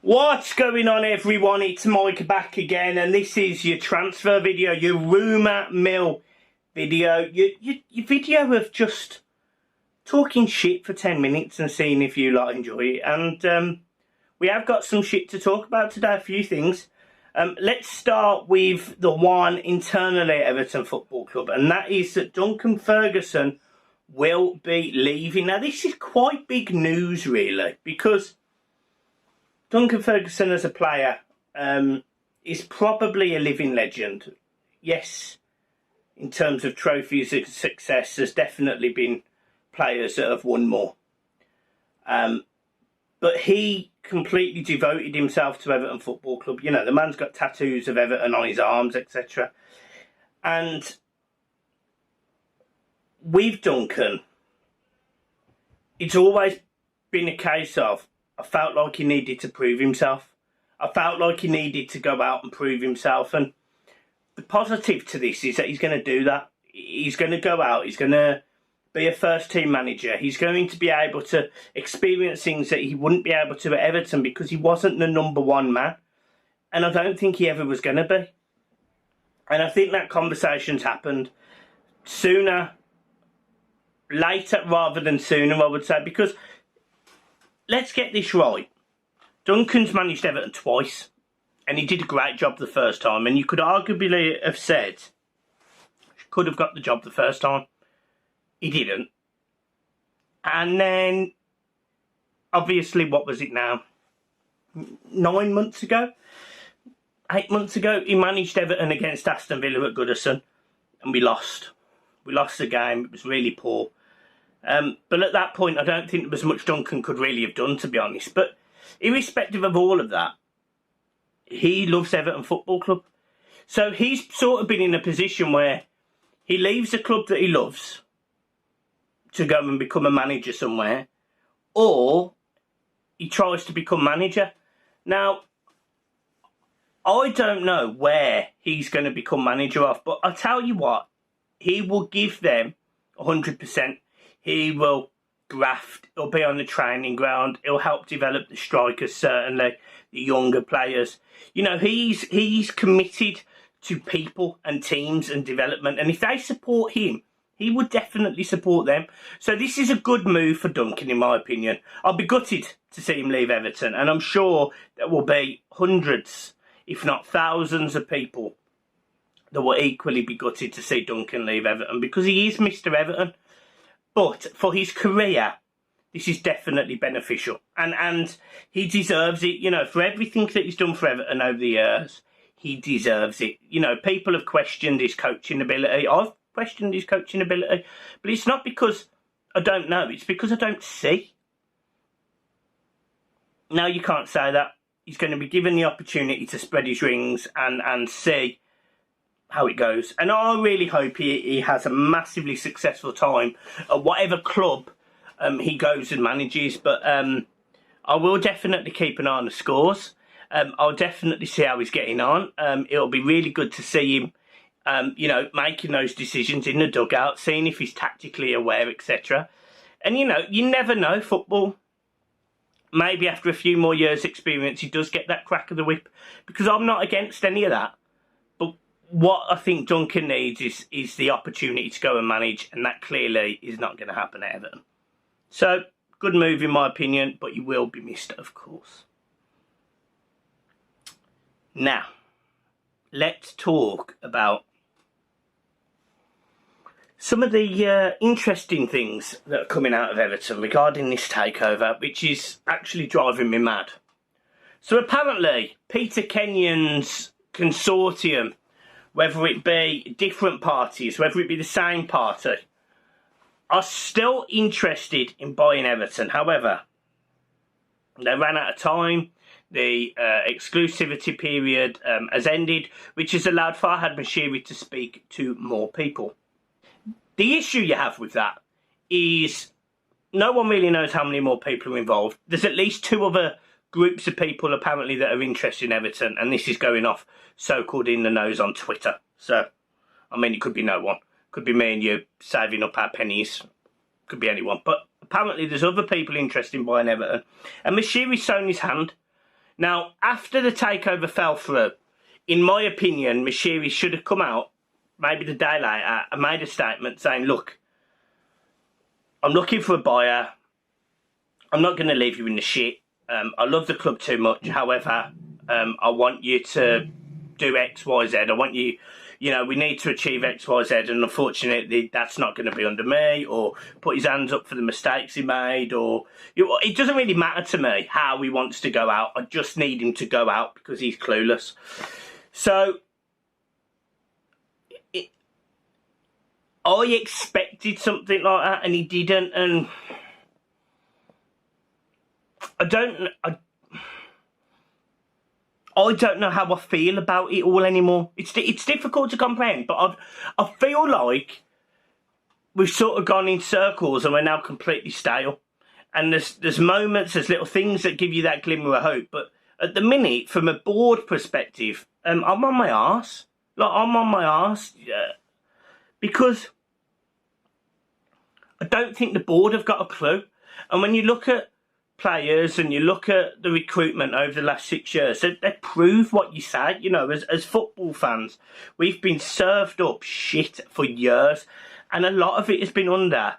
What's going on, everyone? It's Mike back again, and this is your transfer video, your rumour mill video, your video of just talking shit for 10 minutes and seeing if you lot enjoy it. And we have got some shit to talk about today, a few things. Let's start with the one internally at Everton Football Club, and that is that Duncan Ferguson will be leaving. Now, this is quite big news, really, because Duncan Ferguson as a player is probably a living legend. Yes, in terms of trophies of success, there's definitely been players that have won more. But he completely devoted himself to Everton Football Club. You know, the man's got tattoos of Everton on his arms, etc. And with Duncan, it's always been a case of, I felt like he needed to prove himself. I felt like he needed to go out and prove himself. And the positive to this is that he's going to do that. He's going to go out. He's going to be a first-team manager. He's going to be able to experience things that he wouldn't be able to at Everton because he wasn't the number one man. And I don't think he ever was going to be. And I think that conversation's happened sooner, later rather than sooner, I would say, because let's get this right. Duncan's managed Everton twice, and he did a great job the first time. And you could arguably have said he could have got the job the first time. He didn't. And then, obviously, what was it now? 9 months ago? 8 months ago, he managed Everton against Aston Villa at Goodison, and we lost. We lost the game. It was really poor. But at that point, I don't think there was much Duncan could really have done, to be honest. But irrespective of all of that, he loves Everton Football Club. So he's sort of been in a position where he leaves a club that he loves to go and become a manager somewhere, or he tries to become manager. Now, I don't know where he's going to become manager of, but I'll tell you what, he will give them 100%. He will graft, he'll be on the training ground, he'll help develop the strikers, certainly, the younger players. You know, he's committed to people and teams and development, and if they support him, he would definitely support them. So this is a good move for Duncan, in my opinion. I'll be gutted to see him leave Everton, and I'm sure there will be hundreds, if not thousands of people that will equally be gutted to see Duncan leave Everton, because he is Mr. Everton. But for his career, this is definitely beneficial. And he deserves it. You know, for everything that he's done for Everton over the years, he deserves it. You know, people have questioned his coaching ability. I've questioned his coaching ability. But it's not because I don't know. It's because I don't see. Now, you can't say that. He's going to be given the opportunity to spread his wings and see how it goes. And I really hope he has a massively successful time at whatever club he goes and manages. But I will definitely keep an eye on the scores. I'll definitely see how he's getting on. It'll be really good to see him, you know, making those decisions in the dugout, seeing if he's tactically aware, etc. And, you know, you never know, football. Maybe after a few more years' experience, he does get that crack of the whip. Because I'm not against any of that. What I think Duncan needs is the opportunity to go and manage, and that clearly is not going to happen at Everton. So, good move in my opinion, but you will be missed, of course. Now, let's talk about some of the interesting things that are coming out of Everton regarding this takeover, which is actually driving me mad. So apparently, Peter Kenyon's consortium, whether it be different parties, whether it be the same party, are still interested in buying Everton. However, they ran out of time. The exclusivity period has ended, which has allowed Farhad Moshiri to speak to more people. The issue you have with that is no one really knows how many more people are involved. There's at least two other groups of people apparently that are interested in Everton, and this is going off so-called in the nose on Twitter. So, I mean, it could be no one. Could be me and you saving up our pennies. Could be anyone. But apparently there's other people interested in buying Everton. And Moshiri's shown his hand. Now, after the takeover fell through, in my opinion, Mashiri should have come out, maybe the day later, and made a statement saying, look, I'm looking for a buyer. I'm not going to leave you in the shit. I love the club too much. However, I want you to do X, Y, Z. I want you, we need to achieve X, Y, Z. And unfortunately, that's not going to be under me. Or put his hands up for the mistakes he made. Or it doesn't really matter to me how he wants to go out. I just need him to go out because he's clueless. So I expected something like that, and he didn't. And I don't know how I feel about it all anymore. It's difficult to comprehend, but I feel like we've sort of gone in circles and we're now completely stale. And there's moments, there's little things that give you that glimmer of hope. But at the minute, from a board perspective, I'm on my arse. I'm on my arse because I don't think the board have got a clue. And when you look at players and you look at the recruitment over the last 6 years, they prove what you say. As football fans, we've been served up shit for years, and a lot of it has been under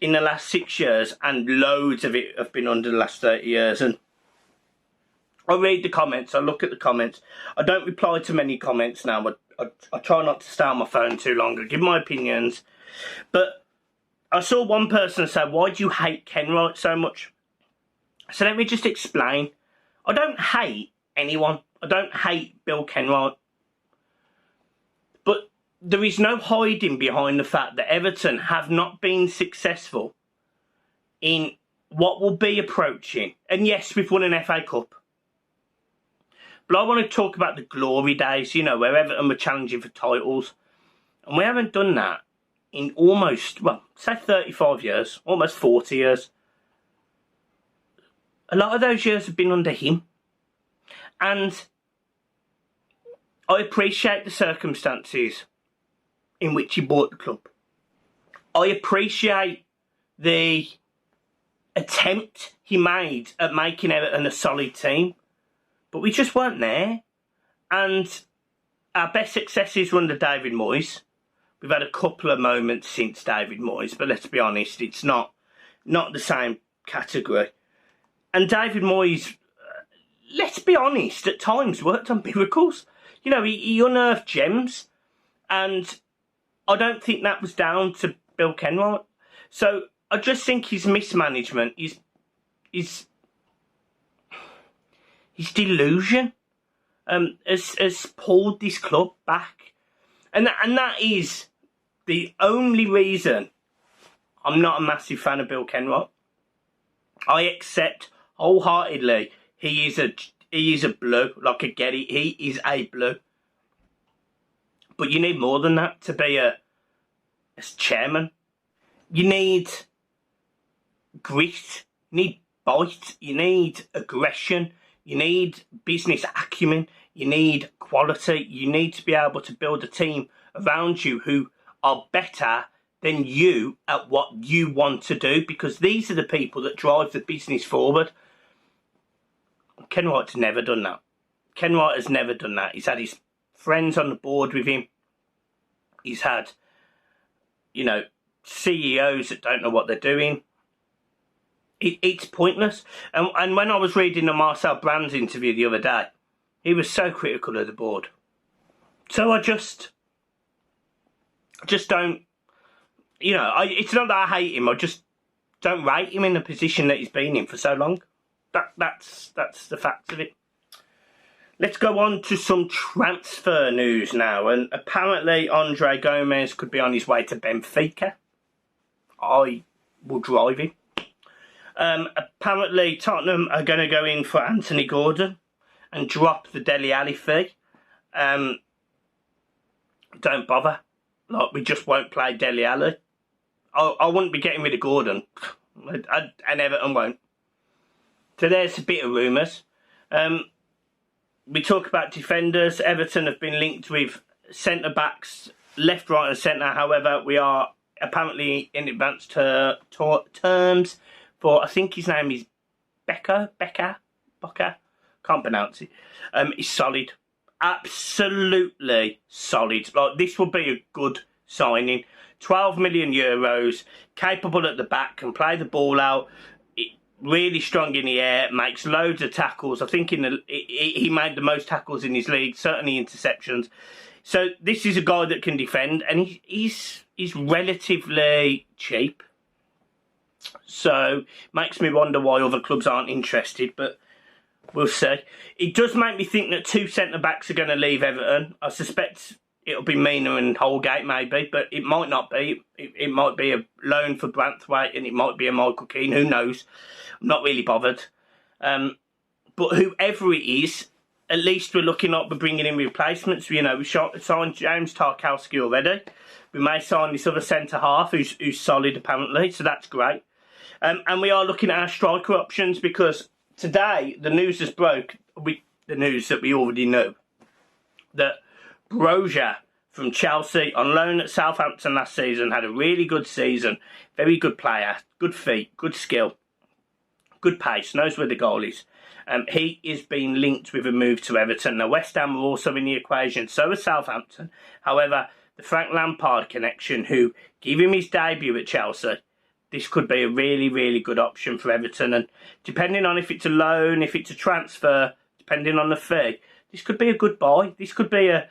in the last 6 years, and loads of it have been under the last 30 years. And I read the comments, I look at the comments. I don't reply to many comments now, but I try not to stay on my phone too long. I give my opinions. But I saw one person say, why do you hate Kenwright so much? So let me just explain. I don't hate anyone. I don't hate Bill Kenwright. But there is no hiding behind the fact that Everton have not been successful in what will be approaching. And yes, we've won an FA Cup. But I want to talk about the glory days, where Everton were challenging for titles. And we haven't done that in almost, say 35 years, almost 40 years. A lot of those years have been under him. And I appreciate the circumstances in which he bought the club. I appreciate the attempt he made at making Everton a solid team. But we just weren't there. And our best successes were under David Moyes. We've had a couple of moments since David Moyes, but let's be honest, it's not the same category. And David Moyes, let's be honest, at times worked on miracles. He unearthed gems, and I don't think that was down to Bill Kenwright. So I just think his mismanagement his delusion has pulled this club back. And that is the only reason I'm not a massive fan of Bill Kenwright. I accept wholeheartedly he is a blue, like I get it, he is a blue. But you need more than that to be as chairman. You need grit, you need bite, you need aggression, you need business acumen, you need quality, you need to be able to build a team around you who are better than you at what you want to do, because these are the people that drive the business forward. Kenwright's never done that. Kenwright has never done that. He's had his friends on the board with him. He's had, CEOs that don't know what they're doing. It's pointless. And when I was reading the Marcel Brands interview the other day, he was so critical of the board. So I just don't, it's not that I hate him. I just don't rate him in the position that he's been in for so long. That's the fact of it. Let's go on to some transfer news now. And apparently Andre Gomez could be on his way to Benfica. I will drive him. Apparently Tottenham are going to go in for Anthony Gordon and drop the Dele Alli fee. Don't bother. We just won't play Dele Alli. I wouldn't be getting rid of Gordon. And Everton won't. So there's a bit of rumours. We talk about defenders. Everton have been linked with centre-backs, left, right and centre. However, we are apparently in advanced terms for, I think his name is Boca, can't pronounce it, is solid. Absolutely solid. Like, this will be a good signing. 12 million euros, capable at the back, can play the ball out, really strong in the air, makes loads of tackles. I think he made the most tackles in his league, certainly interceptions. So this is a guy that can defend, and he's relatively cheap. So makes me wonder why other clubs aren't interested, but we'll see. It does make me think that 2 centre-backs are going to leave Everton. I suspect it'll be Mina and Holgate maybe, but it might not be. It might be a loan for Branthwaite, and it might be a Michael Keane. Who knows? I'm not really bothered. But whoever it is, at least we're looking like we're bringing in replacements. You know, we signed James Tarkowski already. We may sign this other centre-half who's solid apparently, so that's great. And we are looking at our striker options, because today the news has broke, the news that we already knew, that Broja from Chelsea, on loan at Southampton last season, had a really good season, very good player, good feet, good skill, good pace, knows where the goal is. He is being linked with a move to Everton. Now, West Ham are also in the equation, so is Southampton. However, the Frank Lampard connection, who gave him his debut at Chelsea, this could be a really, really good option for Everton. And depending on if it's a loan, if it's a transfer, depending on the fee, this could be a good buy. This could be a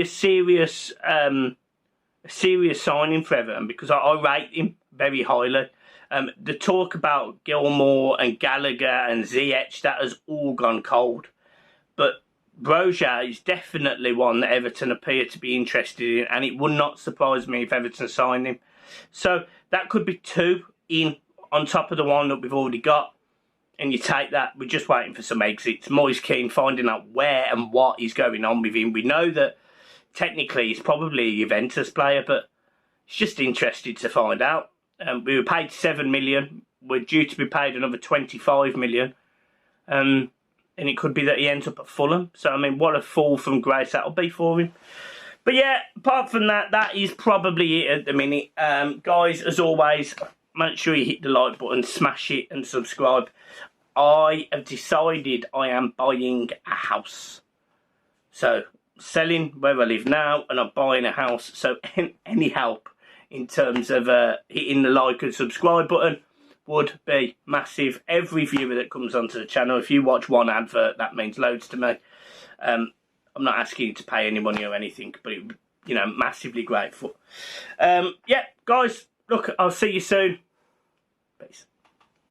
serious signing for Everton, because I rate him very highly. The talk about Gilmore and Gallagher and Ziyech, that has all gone cold. But Broja is definitely one that Everton appear to be interested in, and it would not surprise me if Everton signed him. So that could be 2 in on top of the one that we've already got. And you take that. We're just waiting for some exits. Moise Keane finding out where and what is going on with him. We know that technically he's probably a Juventus player, but it's just interested to find out. We were paid 7 million. We're due to be paid another 25 million. And it could be that he ends up at Fulham. So, I mean, what a fall from grace that'll be for him. But yeah, apart from that, that is probably it at the minute. Guys, as always, make sure you hit the like button, smash it and subscribe. I have decided I am buying a house. So, selling where I live now, and I'm buying a house. So, any help in terms of hitting the like and subscribe button would be massive. Every viewer that comes onto the channel, if you watch one advert, that means loads to me. I'm not asking you to pay any money or anything, but it, you know, massively grateful. Yeah, guys, look, I'll see you soon. Peace.